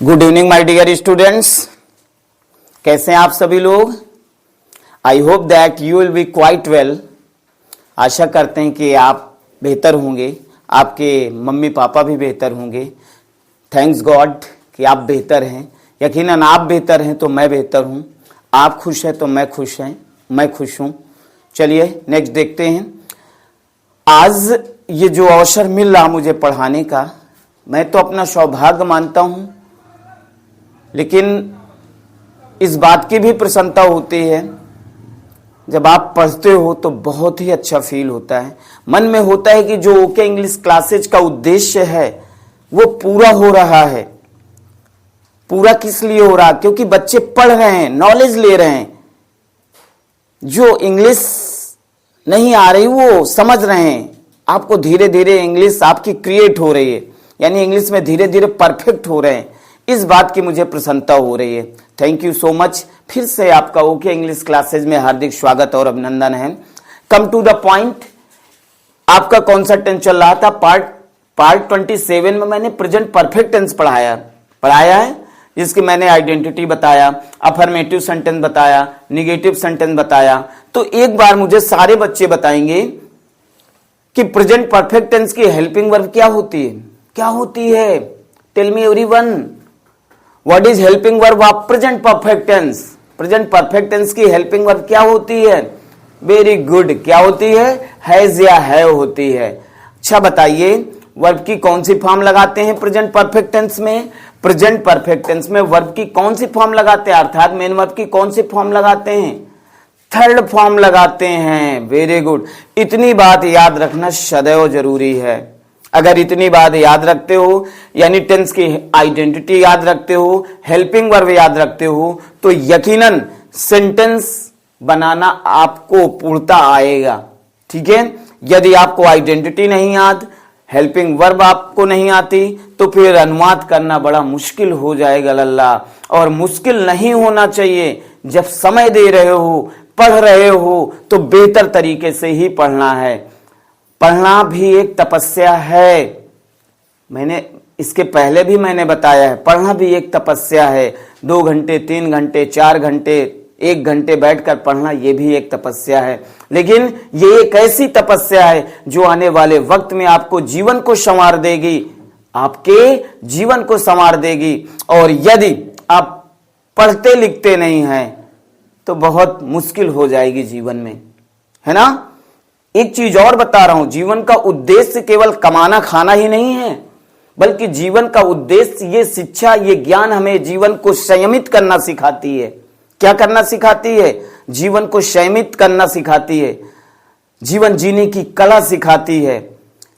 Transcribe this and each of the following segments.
Good evening my dear students. कैसे हैं आप सभी लोग? I hope that you will be quite well. आशा करते हैं कि आप बेहतर होंगे, आपके मम्मी पापा भी बेहतर होंगे। थैंक्स गॉड कि आप बेहतर हैं। यकीनन आप बेहतर हैं तो मैं बेहतर हूं, आप खुश हैं तो मैं खुश हूं। चलिए नेक्स्ट देखते हैं। आज ये जो अवसर मिल रहा मुझे पढ़ाने का, मैं तो अपना सौभाग्य मानता हूं, लेकिन इस बात की भी प्रसन्नता होती है जब आप पढ़ते हो तो बहुत ही अच्छा फील होता है। मन में होता है कि जो ओके इंग्लिश क्लासेज का उद्देश्य है वो पूरा हो रहा है। पूरा किस लिए हो रहा? क्योंकि बच्चे पढ़ रहे हैं, नॉलेज ले रहे हैं। जो इंग्लिश नहीं आ रही वो समझ रहे हैं। आपको धीरे धीरे इंग्लिश आपकी क्रिएट हो रही है, यानी इंग्लिश में धीरे धीरे परफेक्ट हो रहे हैं। इस बात की मुझे प्रसन्नता हो रही है। Thank you so much. फिर से आपका ओके इंग्लिश क्लासेज में हार्दिक स्वागत और अभिनंदन है। Come to the point. आपका कौन सा टेंस चल रहा था? पार्ट 27 में मैंने प्रेजेंट परफेक्ट टेंस पढ़ाया है, जिसकी मैंने आइडेंटिटी बताया, अफर्मेटिव सेंटेंस बताया, निगेटिव सेंटेंस बताया। तो एक बार मुझे सारे बच्चे बताएंगे कि प्रेजेंट परफेक्ट टेंस की हेल्पिंग वर्ब क्या होती है? Tell me everyone, what is helping verb of present perfect tense? Present perfect tense की हेल्पिंग वर्ब क्या होती है? वेरी गुड, क्या होती है? हैज या हैव होती है। अच्छा बताइए, वर्ब की कौन सी फॉर्म लगाते हैं प्रेजेंट परफेक्ट टेंस में? प्रेजेंट परफेक्ट टेंस में वर्ब की कौन सी फॉर्म लगाते हैं, अर्थात मेन वर्ब की कौन सी फॉर्म लगाते हैं? थर्ड फॉर्म लगाते हैं। Very good. इतनी बात याद रखना सदैव जरूरी है। अगर इतनी बात याद रखते हो, यानी टेंस की आइडेंटिटी याद रखते हो, हेल्पिंग वर्ब याद रखते हो, तो यकीनन सेंटेंस बनाना आपको पूर्णता आएगा। ठीक है? यदि आपको आइडेंटिटी नहीं याद, हेल्पिंग वर्ब आपको नहीं आती, तो फिर अनुवाद करना बड़ा मुश्किल हो जाएगा लल्ला। और मुश्किल नहीं होना चाहिए। जब समय दे रहे हो, पढ़ रहे हो, तो बेहतर तरीके से ही पढ़ना है। पढ़ना भी एक तपस्या है। मैंने इसके पहले भी मैंने बताया है, पढ़ना भी एक तपस्या है। 2 घंटे, 3 घंटे, 4 घंटे, 1 घंटे बैठकर पढ़ना, यह भी एक तपस्या है। लेकिन ये एक ऐसी तपस्या है जो आने वाले वक्त में आपको जीवन को संवार देगी, आपके जीवन को संवार देगी। और यदि आप पढ़ते लिखते नहीं हैं तो बहुत मुश्किल हो जाएगी जीवन में, है ना? एक चीज और बता रहा हूं, जीवन का उद्देश्य केवल कमाना खाना ही नहीं है, बल्कि जीवन का उद्देश्य ये शिक्षा, ये ज्ञान हमें जीवन को संयमित करना सिखाती है। क्या करना सिखाती है? जीवन को संयमित करना सिखाती है। जीवन जीने की कला सिखाती है।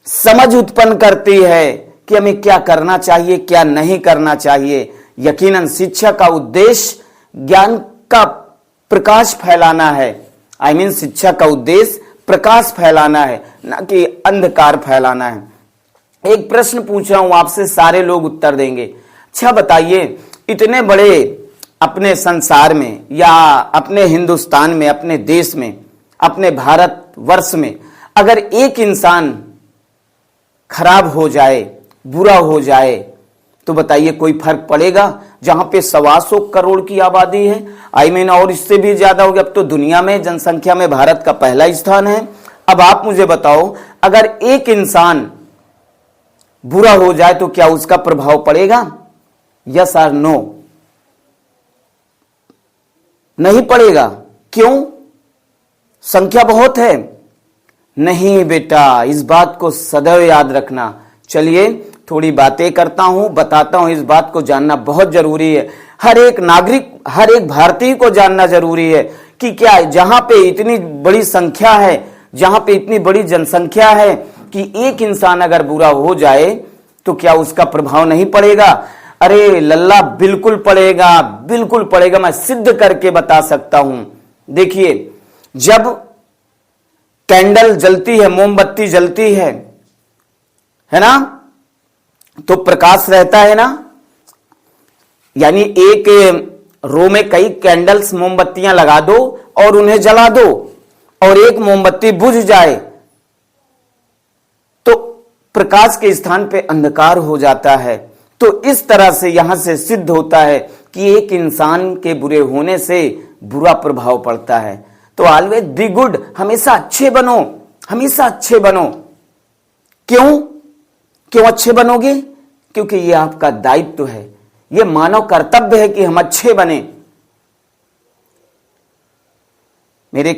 समझ उत्पन्न करती है कि हमें क्या करना चाहिए, क्या नहीं करना चाहिए। यकीनन शिक्षा का उद्देश्य ज्ञान का प्रकाश फैलाना है। शिक्षा का उद्देश्य प्रकाश फैलाना है, ना कि अंधकार फैलाना है। एक प्रश्न पूछ रहा हूं आपसे, सारे लोग उत्तर देंगे। अच्छा बताइए, इतने बड़े अपने संसार में या अपने हिंदुस्तान में, अपने देश में, अपने भारत वर्ष में अगर एक इंसान खराब हो जाए, बुरा हो जाए, तो बताइए कोई फर्क पड़ेगा? जहां पे 125 करोड़ की आबादी है, और इससे भी ज्यादा हो गया। अब तो दुनिया में जनसंख्या में भारत का पहला स्थान है। अब आप मुझे बताओ, अगर एक इंसान बुरा हो जाए तो क्या उसका प्रभाव पड़ेगा? यस और नो? नहीं पड़ेगा। क्यों? संख्या बहुत है? नहीं बेटा, इस बात को सदैव याद रखना। चलिए थोड़ी बातें करता हूं, बताता हूं। इस बात को जानना बहुत जरूरी है। हर एक नागरिक, हर एक भारतीय को जानना जरूरी है कि क्या जहां पे इतनी बड़ी संख्या है, जहां पे इतनी बड़ी जनसंख्या है, कि एक इंसान अगर बुरा हो जाए तो क्या उसका प्रभाव नहीं पड़ेगा? अरे लल्ला, बिल्कुल पड़ेगा, बिल्कुल पड़ेगा। मैं सिद्ध करके बता सकता हूं। देखिए, जब कैंडल जलती है, मोमबत्ती जलती है ना, तो प्रकाश रहता है ना। यानी एक रो में कई कैंडल्स, मोमबत्तियां लगा दो और उन्हें जला दो, और एक मोमबत्ती बुझ जाए तो प्रकाश के स्थान पे अंधकार हो जाता है। तो तो इस तरह से यहां से सिद्ध होता है कि एक इंसान के बुरे होने से बुरा प्रभाव पड़ता है। तो ऑलवेज बी गुड, हमेशा अच्छे बनो, हमेशा अच्छे बनो। क्यों क्यों अच्छे बनोगे? क्योंकि यह आपका दायित्व है, यह मानव कर्तव्य है कि हम अच्छे बने। मेरे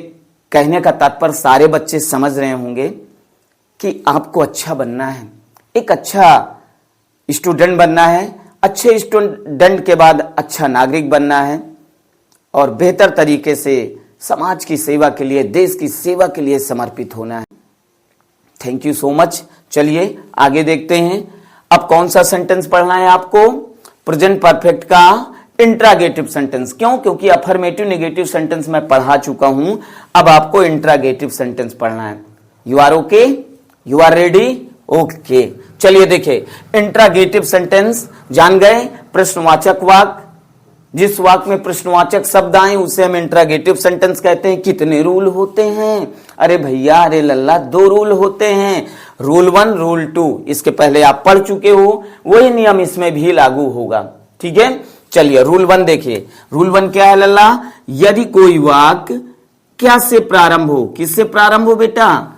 कहने का तात्पर्य सारे बच्चे समझ रहे होंगे कि आपको अच्छा बनना है, एक अच्छा स्टूडेंट बनना है, अच्छे स्टूडेंट के बाद अच्छा नागरिक बनना है और बेहतर तरीके से समाज की सेवा के लिए, देश की सेवा के लिए समर्पित होना है। Thank you so much. चलिए आगे देखते हैं। अब कौन सा सेंटेंस पढ़ना है आपको? प्रेजेंट परफेक्ट का इंट्रागेटिव सेंटेंस। क्यों? क्योंकि अफर्मेटिव नेगेटिव सेंटेंस मैं पढ़ा चुका हूं, अब आपको इंट्रागेटिव सेंटेंस पढ़ना है। You are okay? You are ready? Okay. चलिए देखिए, इंट्रागेटिव सेंटेंस जान गए। प्रश्नवाचक वाक्य, जिस वाक्य में प्रश्नवाचक शब्द आए उसे हम इंट्रागेटिव सेंटेंस कहते हैं। कितने रूल होते हैं? अरे भैया, अरे लल्ला, 2 रूल होते हैं, रूल 1 रूल 2। इसके पहले आप पढ़ चुके हो, वही नियम इसमें भी लागू होगा। ठीक है, चलिए रूल 1 देखिए। रूल 1 क्या है लल्ला? यदि कोई वाक्य क्या से प्रारंभ हो, किससे प्रारंभ हो बेटा?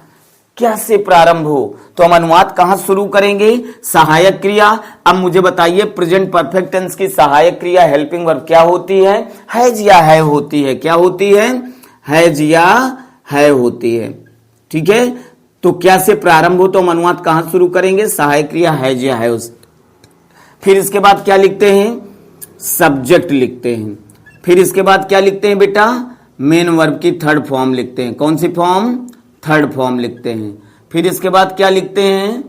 क्या से प्रारंभ हो, तो हम अनुवाद कहां शुरू करेंगे? सहायक क्रिया। अब मुझे बताइए, प्रेजेंट परफेक्ट टेंस की सहायक क्रिया हेल्पिंग वर्ब क्या होती है? हैज या है होती है। क्या होती है? हैज या है होती है। ठीक है, तो क्या से प्रारंभ हो तो हम अनुवाद कहां शुरू करेंगे? सहायक क्रिया हैज या है। फिर इसके बाद क्या लिखते हैं? सब्जेक्ट लिखते हैं। फिर इसके बाद क्या लिखते हैं बेटा? मेन वर्ब की थर्ड फॉर्म लिखते हैं। कौन सी फॉर्म? थर्ड फॉर्म लिखते हैं। फिर इसके बाद क्या लिखते हैं?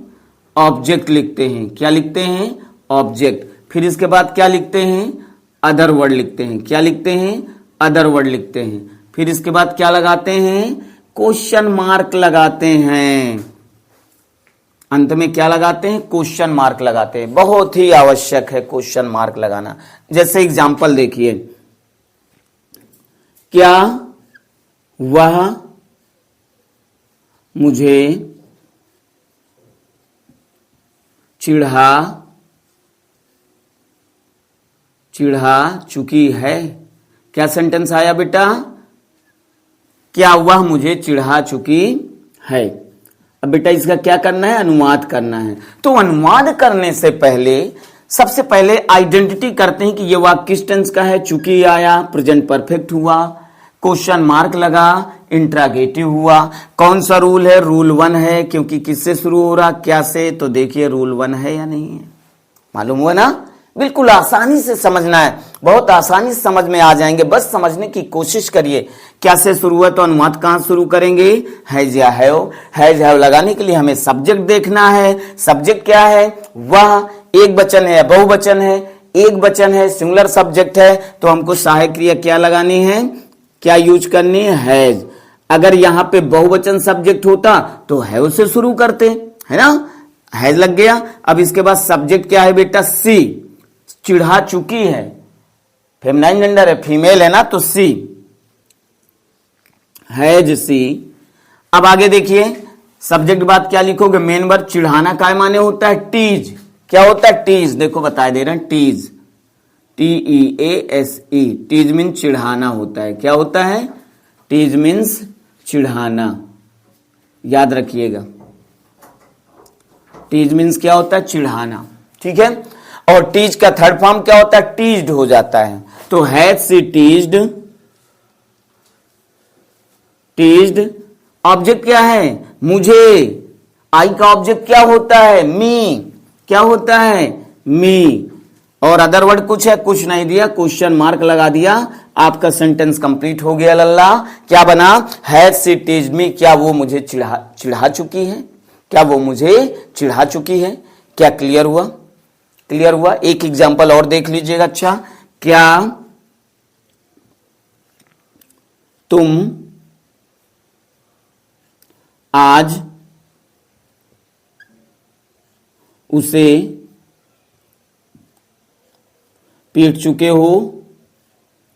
ऑब्जेक्ट लिखते हैं। क्या लिखते हैं? ऑब्जेक्ट। फिर इसके बाद क्या लिखते हैं? अदर वर्ड लिखते हैं। क्या लिखते हैं? अदर वर्ड लिखते हैं। फिर इसके बाद क्या लगाते हैं? क्वेश्चन मार्क लगाते हैं। अंत में क्या लगाते हैं? क्वेश्चन मार्क लगाते हैं। बहुत ही आवश्यक है क्वेश्चन मार्क लगाना। जैसे एग्जांपल देखिए, क्या वह मुझे चिढ़ा चुकी है। क्या सेंटेंस आया बेटा? क्या वह मुझे चिढ़ा चुकी है। अब बेटा इसका क्या करना है? अनुवाद करना है। तो अनुवाद करने से पहले सबसे पहले आइडेंटिटी करते हैं कि यह वाक्य किस टेंस का है। चूंकि आया, प्रेजेंट परफेक्ट हुआ, क्वेश्चन मार्क लगा, इंट्रागेटिव हुआ। कौन सा रूल है? रूल 1 है, क्योंकि किससे शुरू हो रहा? क्या से। तो देखिए रूल 1 है या नहीं है, मालूम हुआ ना? बिल्कुल आसानी से समझना है, बहुत आसानी से समझ में आ जाएंगे, बस समझने की कोशिश करिए। क्या से शुरू हुआ तो अनुवाद कहां शुरू करेंगे? हैज या हैव। हैज हैव लगाने के लिए हमें सब्जेक्ट देखना है। सब्जेक्ट क्या है? वह एक वचन है या बहुवचन है? एक वचन है, सिंगुलर सब्जेक्ट है, तो हमको सहायक क्रिया क्या लगानी है? क्या यूज करनी है? हैज। अगर यहां पे बहुवचन सब्जेक्ट होता तो हैव से शुरू करते, है ना? हैज लग गया। अब इसके बाद सब्जेक्ट क्या है बेटा? सी। चिढ़ा चुकी है, फेमिनाइन जेंडर है, फीमेल है ना, तो सी, हैज सी। अब आगे देखिए, सब्जेक्ट बाद क्या लिखोगे? Main verb. चिढ़ाना काय माने होता है? टीज। क्या होता है? टीज। देखो बता दे रहे हैं, टीज, TEASE। टीज मीन्स चिढ़ाना होता है। क्या होता है? टीज मीन्स चिढ़ाना, याद रखिएगा। टीज मीन्स क्या होता है? चिढ़ाना। ठीक है, और टीज का थर्ड फॉर्म क्या होता है? टीज्ड हो जाता है। तो has she teased. Teased object क्या है? मुझे। आई का ऑब्जेक्ट क्या होता है? मी। क्या होता है? मी। और अदर वर्ड कुछ है? कुछ नहीं दिया, क्वेश्चन मार्क लगा दिया, आपका सेंटेंस कंप्लीट हो गया लल्ला। क्या बना? हैज सी टीज्ड मी। क्या वो मुझे चिढ़ा चुकी है? क्या वो मुझे चिढ़ा चुकी है? क्या क्लियर हुआ? क्लियर हुआ। एक एग्जांपल और देख लीजिएगा। अच्छा, क्या तुम आज उसे पीट चुके हो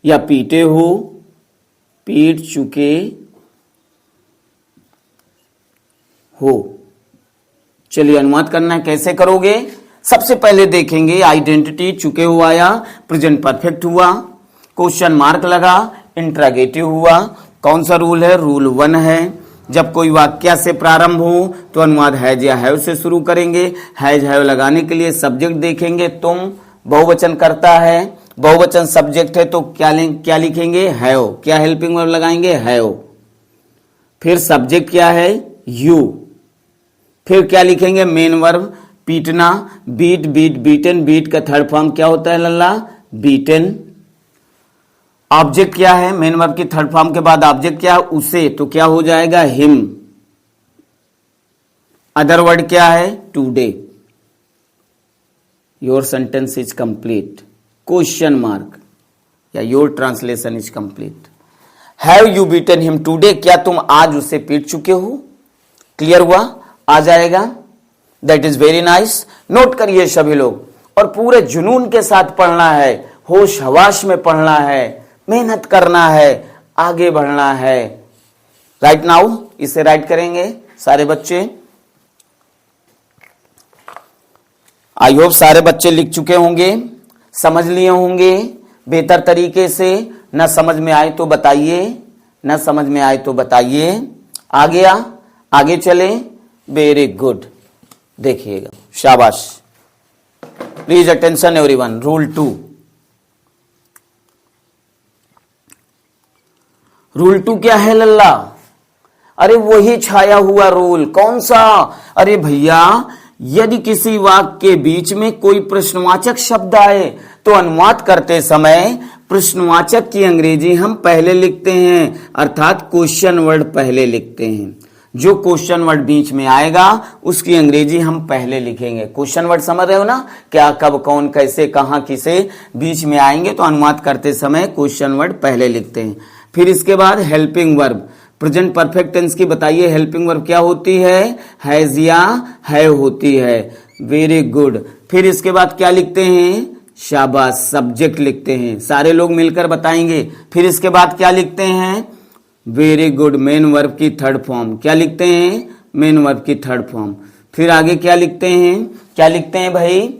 या पीटे हो? पीट चुके हो। चलिए अनुवाद करना है, कैसे करोगे? सबसे पहले देखेंगे आइडेंटिटी, चुके हुआ आया, प्रेजेंट परफेक्ट हुआ, क्वेश्चन मार्क लगा, इंट्रागेटिव हुआ। कौन सा रूल है? रूल 1 है। जब कोई वाक्य से प्रारंभ हो तो अनुवाद हैज या हैव से शुरू करेंगे। हैज हैव लगाने के लिए सब्जेक्ट देखेंगे। तुम बहुवचन करता है, बहुवचन सब्जेक्ट है तो क्या लिखेंगे? हैव। क्या हेल्पिंग वर्ब लगाएंगे? हैव। फिर सब्जेक्ट क्या है? यू। फिर क्या लिखेंगे? मेन वर्ब पीटना, बीट, बीट, बीटन। बीट का थर्ड फॉर्म क्या होता है लल्ला? बीटन। ऑब्जेक्ट क्या है? मेन वर्ब की थर्ड फॉर्म के बाद ऑब्जेक्ट क्या है? उसे, तो क्या हो जाएगा? हिम। अदर वर्ड क्या है? Today. Your sentence is complete, question mark, या your translation is complete. Have you beaten him today? क्या तुम आज उसे पीट चुके हो? क्लियर हुआ? आ जाएगा। That is very nice. Note करिए सभी लोग, और पूरे जुनून के साथ पढ़ना है, होश हवास में पढ़ना है, मेहनत करना है, आगे बढ़ना है। राइट नाउ इसे राइट करेंगे सारे बच्चे। आई होप सारे बच्चे लिख चुके होंगे, समझ लिए होंगे बेहतर तरीके से। न समझ में आए तो बताइए, न समझ में आए तो बताइए। आ गया? आगे चले। Very good. देखिएगा, शाबाश। Please attention everyone. Rule 2। Rule 2 क्या है लल्ला? अरे वही छाया हुआ रूल। कौन सा? अरे भैया, यदि किसी वाक्य के बीच में कोई प्रश्नवाचक शब्द आए तो अनुवाद करते समय प्रश्नवाचक की अंग्रेजी हम पहले लिखते हैं, अर्थात क्वेश्चन वर्ड पहले लिखते हैं। जो क्वेश्चन वर्ड बीच में आएगा उसकी अंग्रेजी हम पहले लिखेंगे। क्वेश्चन वर्ड समझ रहे हो ना? क्या, कब, कौन, कैसे, कहां, किसे बीच में आएंगे तो अनुवाद करते समय क्वेश्चन वर्ड पहले लिखते हैं। फिर इसके बाद helping verb, present perfect tense की बताइए हेल्पिंग वर्ब क्या होती है? हैज या हैव होती है। Very good. फिर इसके बाद क्या लिखते हैं? शाबाश, सब्जेक्ट लिखते हैं। सारे लोग मिलकर बताएंगे। फिर इसके बाद क्या लिखते हैं? वेरी गुड, मेन वर्ब की थर्ड फॉर्म। क्या लिखते हैं? मेन वर्ब की थर्ड फॉर्म। फिर आगे क्या लिखते हैं? क्या लिखते हैं भाई?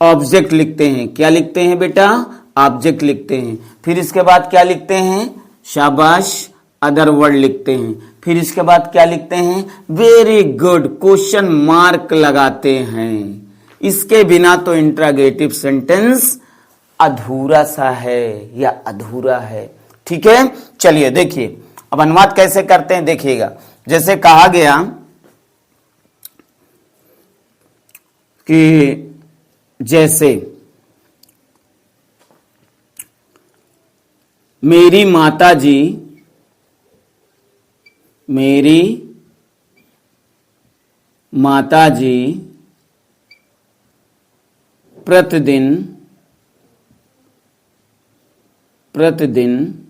ऑब्जेक्ट लिखते हैं। क्या लिखते हैं बेटा? ऑब्जेक्ट लिखते हैं। फिर इसके बाद क्या लिखते हैं? शाबाश, अदर वर्ड लिखते हैं। फिर इसके बाद क्या लिखते हैं? वेरी गुड, क्वेश्चन मार्क लगाते हैं। इसके बिना तो इंट्रागेटिव सेंटेंस अधूरा सा है या अधूरा है। ठीक है, चलिए देखिए अब अनुवाद कैसे करते हैं देखिएगा। जैसे कहा गया कि जैसे मेरी माताजी प्रतिदिन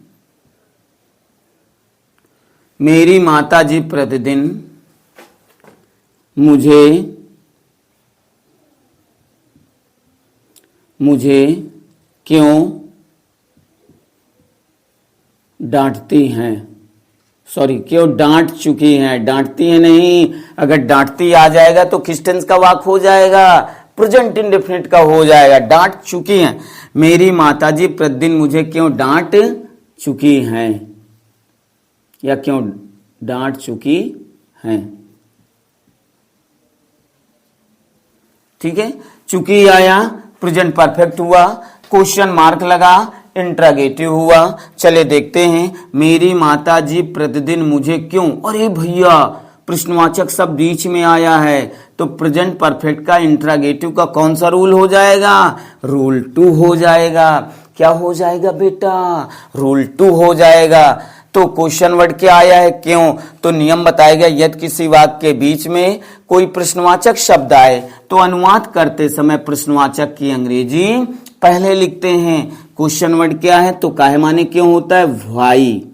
मेरी माताजी प्रतिदिन मुझे क्यों डांटती हैं? सॉरी, क्यों डांट चुकी हैं, डांटती है नहीं। अगर डांटती आ जाएगा तो किस टेंस का वाक्य हो जाएगा? प्रेजेंट इंडेफिनिट का हो जाएगा। डांट चुकी हैं, मेरी माताजी प्रतिदिन मुझे क्यों डांट चुकी हैं, या क्यों डांट चुकी हैं। ठीक है, चुकी आया, प्रेजेंट परफेक्ट हुआ, क्वेश्चन मार्क लगा, इंट्रागेटिव हुआ। चले देखते हैं, मेरी माताजी प्रतिदिन मुझे क्यों। अरे भैया, प्रश्नवाचक सब बीच में आया है तो प्रेजेंट परफेक्ट का इंट्रागेटिव का कौन सा रूल हो जाएगा? रूल 2 हो जाएगा। क्या हो जाएगा बेटा? रूल 2 हो जाएगा। तो क्वेश्चन वर्ड क्या आया है? क्यों। तो नियम बताएगा, यदि किसी वाक्य के बीच में कोई प्रश्नवाचक शब्द आए तो अनुवाद करते समय प्रश्नवाचक की अंग्रेजी पहले लिखते हैं। क्वेश्चन वर्ड क्या है? तो काहे माने क्यों होता है? व्हाई।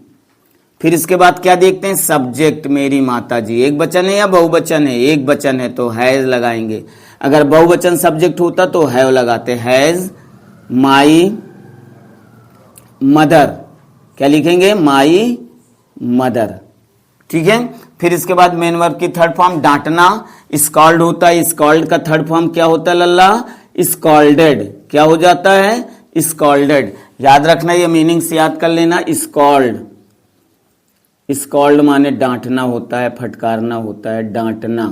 फिर इसके बाद क्या देखते हैं? सब्जेक्ट मेरी माताजी। एक वचन है या बहुवचन है? एक वचन है तो हैज लगाएंगे। अगर बहुवचन सब्जेक्ट होता तो हैव लगाते। Has my mother. क्या लिखेंगे? My mother. ठीक है, फिर इसके बाद मेन वर्ब की थर्ड फॉर्म डांटना, स्कॉल्ड होता है। स्कॉल्ड का थर्ड फॉर्म क्या होता है लल्ला? स्कॉल्डेड। क्या हो जाता है? स्कॉल्डेड। याद रखना, ये मीनिंग से याद कर लेना। स्कॉल्ड, स्कॉल्ड माने डांटना होता है, फटकारना होता है, डांटना,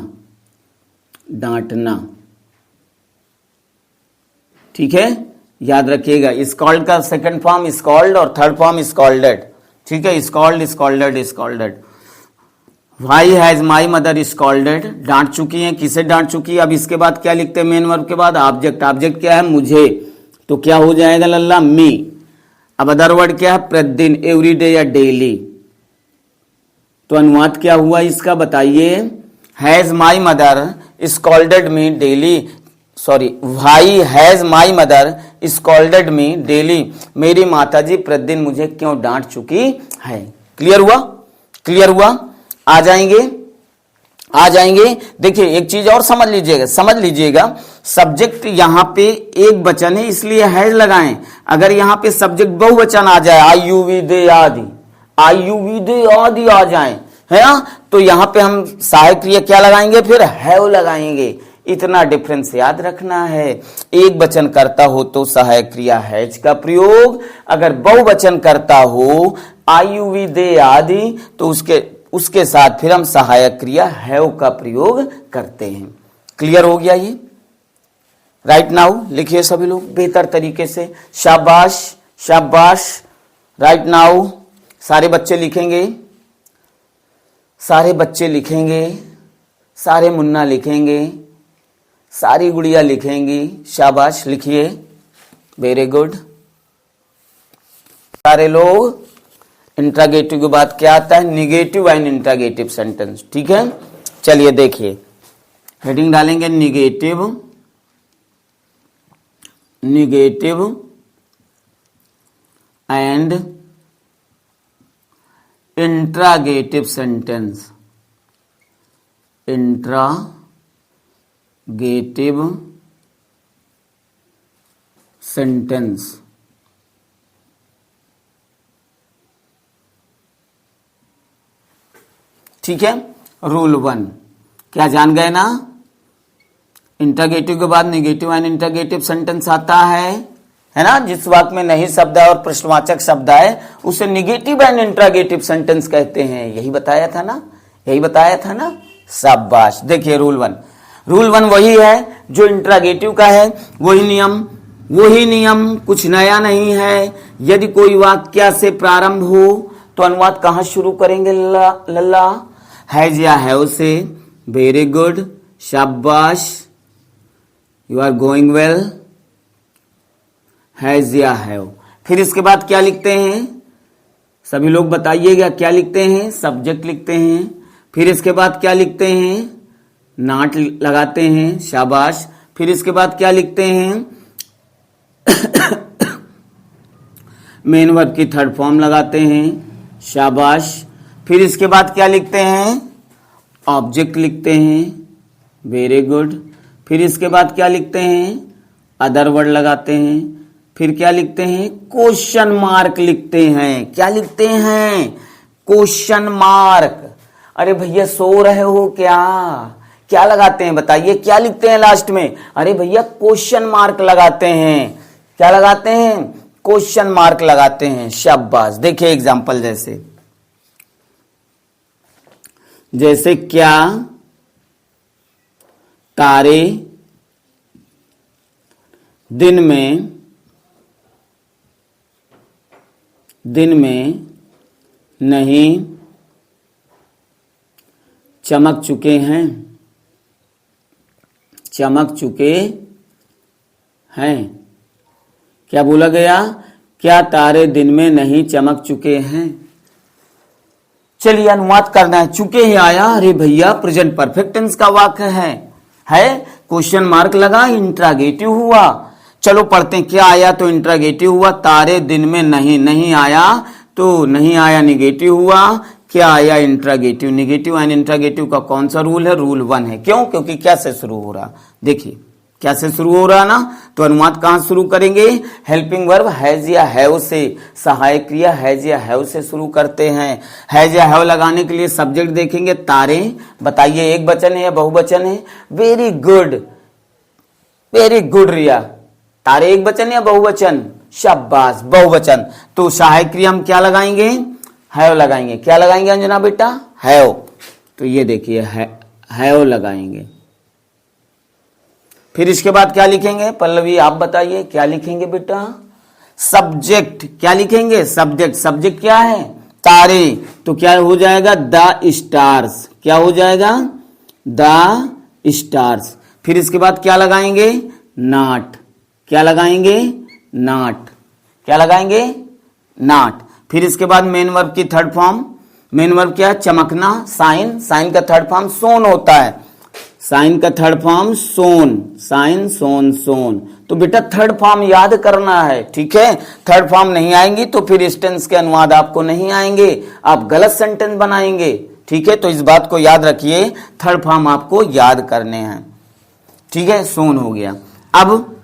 डांटना। ठीक है, याद रखिएगा। स्कॉल्ड का सेकंड फॉर्म स्कॉल्ड और थर्ड फॉर्म स्कॉल्डेड। ठीक है, scold, scolded, scolded. Why has my mother scolded? डांट चुकी है। किसे डांट चुकी है? अब इसके बाद क्या लिखते हैं? मेन वर्ब के बाद ऑब्जेक्ट। ऑब्जेक्ट क्या है? मुझे। तो क्या हो जाएगा लल्ला? मी। अब अदर वर्ड क्या है? प्रतिदिन, एवरी डे या डेली। तो अनुवाद क्या हुआ इसका बताइए? Has my mother scolded me daily, sorry, why has my mother scolded me daily. मेरी माताजी प्रतिदिन मुझे क्यों डांट चुकी है। क्लियर हुआ? क्लियर हुआ? आ जाएंगे, आ जाएंगे। देखिए एक चीज और समझ लीजिएगा, सब्जेक्ट यहां पे एक वचन है इसलिए हैज लगाएं। अगर यहां पे सब्जेक्ट बहुवचन आ जाए, आई यू वी दे आदि, आई यू वी दे आदि आ जाए, है ना, तो यहां पे हम सहायक क्रिया क्या लगाएंगे? फिर हैव लगाएंगे। इतना डिफरेंस याद रखना है। एक वचन करता हो तो सहायक क्रिया हैज का प्रयोग, अगर बहुवचन करता हो आई यू वी दे आदि तो उसके साथ फिर हम सहायक क्रिया हैव का प्रयोग करते हैं। क्लियर हो गया ये? राइट नाउ लिखिए सभी लोग बेहतर तरीके से। शाबाश, शाबाश। राइट नाउ सारे बच्चे लिखेंगे, सारे बच्चे लिखेंगे, सारे मुन्ना लिखेंगे, सारी गुड़िया लिखेंगी। शाबाश, लिखिए। Very good. सारे लोग। इंट्रागेटिव के बाद क्या आता है? Negative and interrogative sentence. ठीक है, चलिए देखिए, हेडिंग डालेंगे negative, negative and interrogative sentence, interrogative sentence. ठीक है, रूल 1 क्या जान गए ना? इंट्रागेटिव के बाद निगेटिव एंड इंट्रागेटिव सेंटेंस आता है ना। जिस वाक्य में नहीं शब्द है और प्रश्नवाचक शब्द है उसे निगेटिव एंड इंट्रागेटिव सेंटेंस कहते हैं। यही बताया था ना, यही बताया था ना। शाबाश। देखिए रूल 1, रूल 1 वही है जो इंट्रागेटिव का है। वही नियम, कुछ नया नहीं है। यदि कोई वाक्य से प्रारंभ हो तो अनुवाद कहां शुरू करेंगे लल्ला? हैज या हैव से। वेरी गुड, शाबाश, you are going well. Has या हैव। फिर इसके बाद क्या लिखते हैं? सभी लोग बताइएगा क्या लिखते हैं? सब्जेक्ट लिखते हैं। फिर इसके बाद क्या लिखते हैं? नॉट लगाते हैं। शाबाश। फिर इसके बाद क्या लिखते हैं? मेन वर्ब की थर्ड फॉर्म लगाते हैं। शाबाश। फिर इसके बाद क्या लिखते हैं? ऑब्जेक्ट लिखते हैं। Very good. फिर इसके बाद क्या लिखते हैं? अदर वर्ड लगाते हैं। फिर क्या लिखते हैं? क्वेश्चन मार्क लिखते हैं। क्या लिखते हैं? Question mark. अरे भैया सो रहे हो क्या? क्या लगाते हैं बताइए? क्या लिखते हैं लास्ट में? अरे भैया क्वेश्चन मार्क लगाते हैं। क्या लगाते हैं? क्वेश्चन मार्क लगाते हैं। शाबाश। देखिए एग्जांपल जैसे क्या तारे दिन में नहीं चमक चुके हैं, चमक चुके हैं। क्या बोला गया? क्या तारे दिन में नहीं चमक चुके हैं। चलिए अनुवाद करना है। चुके ही आया। अरे भैया प्रेजेंट परफेक्ट टेंस का वाक्य है क्वेश्चन मार्क लगा, इंट्रागेटिव हुआ। चलो पढ़ते हैं। क्या आया तो इंट्रागेटिव हुआ। तारे दिन में नहीं आया तो नहीं आया निगेटिव हुआ। क्या आया? इंट्रागेटिव। निगेटिव एंड इंट्रागेटिव का कौन सा रूल है? रूल 1 है। क्यों? क्योंकि क्या से शुरू हो रहा। देखिए क्या से शुरू हो रहा ना, तो अनुवाद कहां शुरू करेंगे, हेल्पिंग वर्ब हैज या हैव से, सहायक क्रिया हैज या हैव से शुरू करते हैं। हैज या हैव लगाने के लिए सब्जेक्ट देखेंगे तारे, बताइए एक वचन है या बहुवचन है, वेरी गुड रिया, तारे एक वचन या बहुवचन, शाबाश बहुवचन, तो सहायक क्रिया हम क्या लगाएंगे, हैव लगाएंगे, क्या लगाएंगे अंजना बेटा, हैव, तो ये देखिए हैव लगाएंगे। फिर इसके बाद क्या लिखेंगे, पल्लवी आप बताइए क्या लिखेंगे बेटा, सब्जेक्ट, क्या लिखेंगे, सब्जेक्ट, सब्जेक्ट क्या है, तारे, तो क्या हो जाएगा, द स्टार्स, क्या हो जाएगा, द स्टार्स। फिर इसके बाद क्या लगाएंगे, नॉट, क्या लगाएंगे, नॉट, क्या लगाएंगे, नॉट। फिर इसके बाद मेन वर्ब की थर्ड फॉर्म, मेन वर्ब क्या है, चमकना, साइन, साइन का थर्ड फॉर्म सोन होता है, साइन का थर्ड फॉर्म सोन, साइन सोन सोन, तो बेटा थर्ड फॉर्म याद करना है, ठीक है, थर्ड फॉर्म नहीं आएंगी तो फिर इस टेंस के अनुवाद आपको नहीं आएंगे, आप गलत सेंटेंस बनाएंगे, ठीक है, तो इस बात को याद रखिए, थर्ड फॉर्म आपको याद करने हैं, ठीक है, सोन हो गया। अब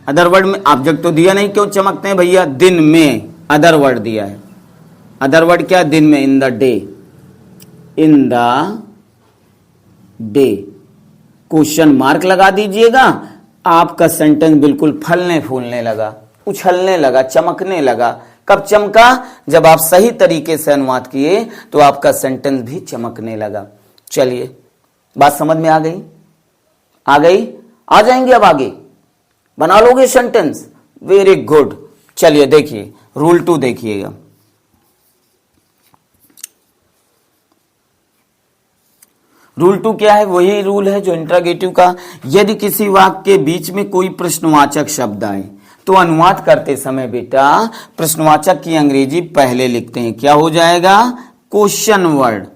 अदर वर्ड में ऑब्जेक्ट तो दिया नहीं, क्यों चमकते हैं भैया, दिन में, अदर वर्ड दिया है, अदर वर्ड क्या, दिन में, in the day, in the day, question mark लगा दीजिएगा, आपका सेंटेंस बिल्कुल फलने फूलने लगा, उछलने लगा, चमकने लगा। कब चमका, जब आप सही तरीके से अनुवाद किए तो आपका सेंटेंस भी चमकने लगा। चलिए बात समझ में आ गई, आ गई, आ जाएंगे अब आगे, बना लोगे सेंटेंस, वेरी गुड। चलिए देखिए रूल 2 देखिएगा, रूल 2 क्या है, वही रूल है जो इंट्रोगेटिव का, यदि किसी वाक्य के बीच में कोई प्रश्नवाचक शब्द आए तो अनुवाद करते समय बेटा प्रश्नवाचक की अंग्रेजी पहले लिखते हैं, क्या हो जाएगा, क्वेश्चन वर्ड।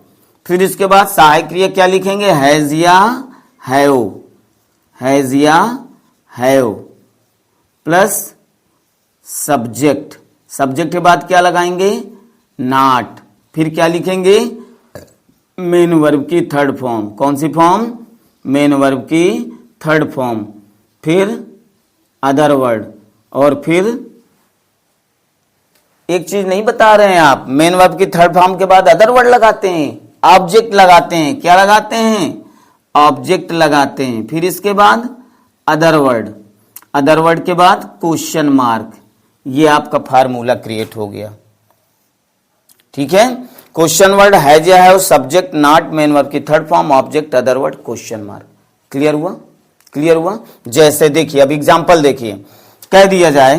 फिर इसके बाद सहायक क्रिया क्या लिखेंगे, हैज या हैव, हैज या हैव प्लस सब्जेक्ट, सब्जेक्ट के बाद क्या लगाएंगे, नॉट। फिर क्या लिखेंगे, मेन वर्ब की थर्ड फॉर्म, कौन सी फॉर्म, मेन वर्ब की थर्ड फॉर्म, फिर अदर वर्ड, और फिर एक चीज नहीं बता रहे हैं आप, मेन वर्ब की थर्ड फॉर्म के बाद अदर वर्ड लगाते हैं, ऑब्जेक्ट लगाते हैं, क्या लगाते हैं, ऑब्जेक्ट लगाते हैं। फिर इसके बाद अदर वर्ड, अदर वर्ड के बाद क्वेश्चन मार्क, ये आपका फार्मूला क्रिएट हो गया, ठीक है। क्वेश्चन वर्ड हैज या have, subject not, main verb की third form, object, other word, question mark. Clear हुआ, क्लियर हुआ। जैसे देखिए अब एग्जांपल देखिए, कह दिया जाए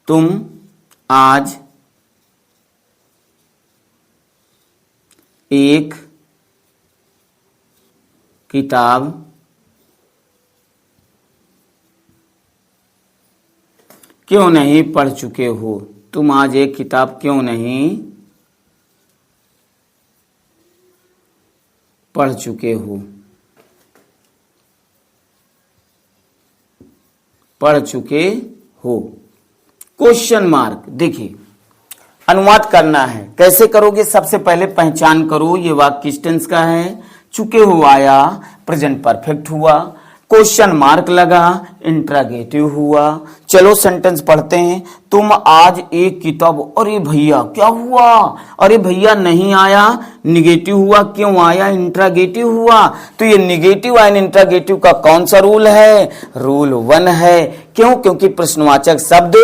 तुम आज एक किताब क्यों नहीं पढ़ चुके हो, तुम आज एक किताब क्यों नहीं पढ़ चुके हो, पढ़ चुके हो, क्वेश्चन मार्क। देखिए अनुवाद करना है, कैसे करोगे, सबसे पहले पहचान करो ये वाक्य किस टेंस का है, चुके हो आया, प्रेजेंट परफेक्ट हुआ, क्वेश्चन मार्क लगा, इंट्रोगेटिव हुआ। चलो सेंटेंस पढ़ते हैं, तुम आज एक किताब, अरे भैया क्या हुआ, अरे भैया नहीं आया, निगेटिव हुआ, क्यों आया, इंट्रोगेटिव हुआ। तो ये निगेटिव एंड इंट्रोगेटिव का कौन सा रूल है, रूल 1 है। क्यों, क्योंकि प्रश्नवाचक शब्द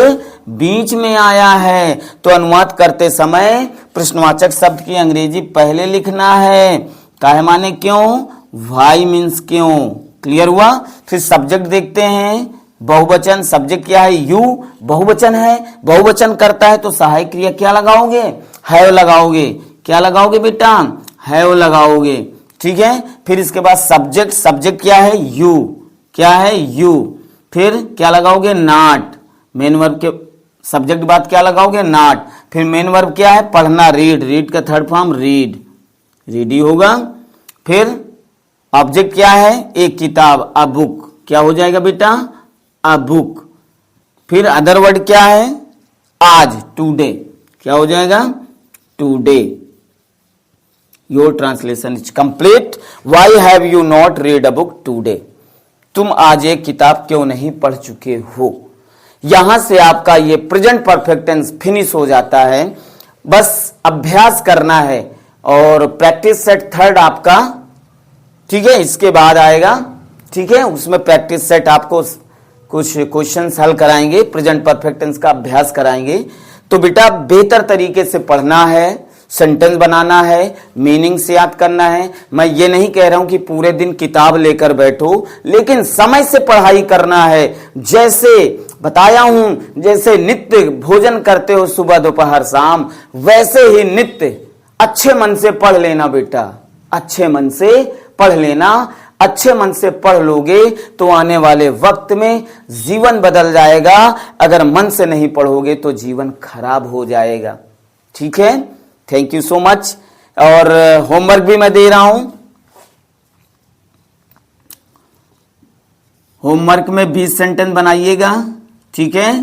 बीच में आया है, तो अनुवाद करते समय प्रश्नवाचक शब्द की अंग्रेजी पहले लिखना है, काहे माने क्यों, वाई मीन्स क्यों। क्लियर हुआ। फिर सब्जेक्ट देखते हैं, बहुवचन, सब्जेक्ट क्या है, यू, बहुवचन है, बहुवचन करता है तो सहायक क्रिया क्या लगाओगे, हैव लगाओगे, क्या लगाओगे बेटा, हैव लगाओगे, ठीक है। फिर इसके बाद सब्जेक्ट, सब्जेक्ट क्या है, यू, क्या है, यू। फिर क्या लगाओगे, नॉट, मेन वर्ब के सब्जेक्ट के बाद क्या लगाओगे, नॉट। फिर मेन वर्ब क्या है, पढ़ना, रीड, रीड का थर्ड फॉर्म रीड, रीड ही होगा। फिर ऑब्जेक्ट क्या है, एक किताब, अ बुक, क्या हो जाएगा बेटा, अ बुक। फिर अदर वर्ड क्या है, आज, टुडे, क्या हो जाएगा, today. Your translation is complete. Why have you not read a book today? तुम आज एक किताब क्यों नहीं पढ़ चुके हो? यहां से आपका ये प्रेजेंट परफेक्ट टेंस फिनिश हो जाता है। बस अभ्यास करना है और प्रैक्टिस सेट थर्ड आपका, ठीक है, इसके बाद आएगा, ठीक है, उसमें प्रैक्टिस सेट आपको कुछ क्वेश्चंस हल कराएंगे, प्रेजेंट परफेक्ट टेंस का अभ्यास कराएंगे। तो बेटा बेहतर तरीके से पढ़ना है, सेंटेंस बनाना है, मीनिंग से याद करना है। मैं ये नहीं कह रहा हूं कि पूरे दिन किताब लेकर बैठो, लेकिन समय से पढ़ाई करना है। जैसे बताया हूं, जैसे नित्य भोजन करते हो सुबह दोपहर शाम, वैसे ही नित्य अच्छे मन से पढ़ लेना बेटा, अच्छे मन से पढ़ लेना। अच्छे मन से पढ़ लोगे तो आने वाले वक्त में जीवन बदल जाएगा। अगर मन से नहीं पढ़ोगे तो जीवन खराब हो जाएगा। ठीक है, थैंक यू सो मच। और होमवर्क भी मैं दे रहा हूं। होमवर्क में 20 सेंटेंस बनाइएगा, ठीक है।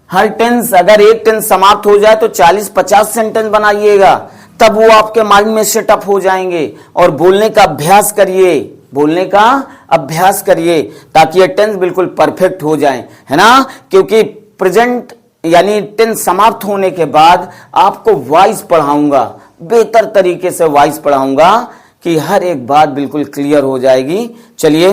हर टेंस, अगर एक टेंस समाप्त हो जाए तो 40-50 सेंटेंस बनाइएगा, तब वो आपके माइंड में सेटअप हो जाएंगे। और बोलने का अभ्यास करिए, बोलने का अभ्यास करिए, ताकि ये टेंस बिल्कुल परफेक्ट हो जाए, है ना। क्योंकि प्रेजेंट यानी टेंस समाप्त होने के बाद आपको वॉइस पढ़ाऊंगा, बेहतर तरीके से वॉइस पढ़ाऊंगा कि हर एक बात बिल्कुल क्लियर हो जाएगी। चलिए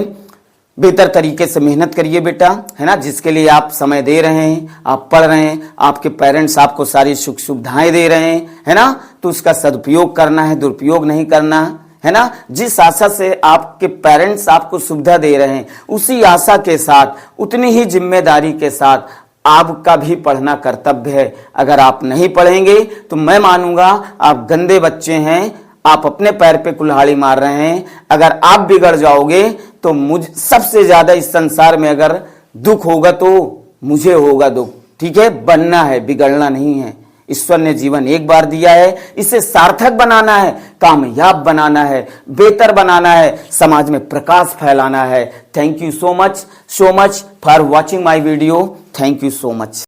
बेहतर तरीके से मेहनत करिए बेटा, है ना। जिसके लिए आप समय दे रहे हैं, आप पढ़ रहे हैं, आपके पेरेंट्स आपको सारी सुख सुविधाएं दे रहे हैं, है ना, तो उसका सदुपयोग करना है, दुरुपयोग नहीं करना है ना। जिस आशा से आपके पेरेंट्स आपको सुविधा दे रहे हैं, उसी आशा के साथ, उतनी ही जिम्मेदारी के साथ आपका भी पढ़ना कर्तव्य है। अगर आप नहीं पढ़ेंगे तो मैं मानूंगा आप गंदे बच्चे हैं, आप अपने पैर पे कुल्हाड़ी मार रहे हैं। अगर आप बिगड़ जाओगे तो मुझ सबसे ज्यादा इस संसार में अगर दुख होगा तो मुझे होगा दुख, ठीक है। बनना है, बिगड़ना नहीं है। ईश्वर ने जीवन एक बार दिया है, इसे सार्थक बनाना है, कामयाब बनाना है, बेहतर बनाना है, समाज में प्रकाश फैलाना है। Thank you so much for watching my video. Thank you so much.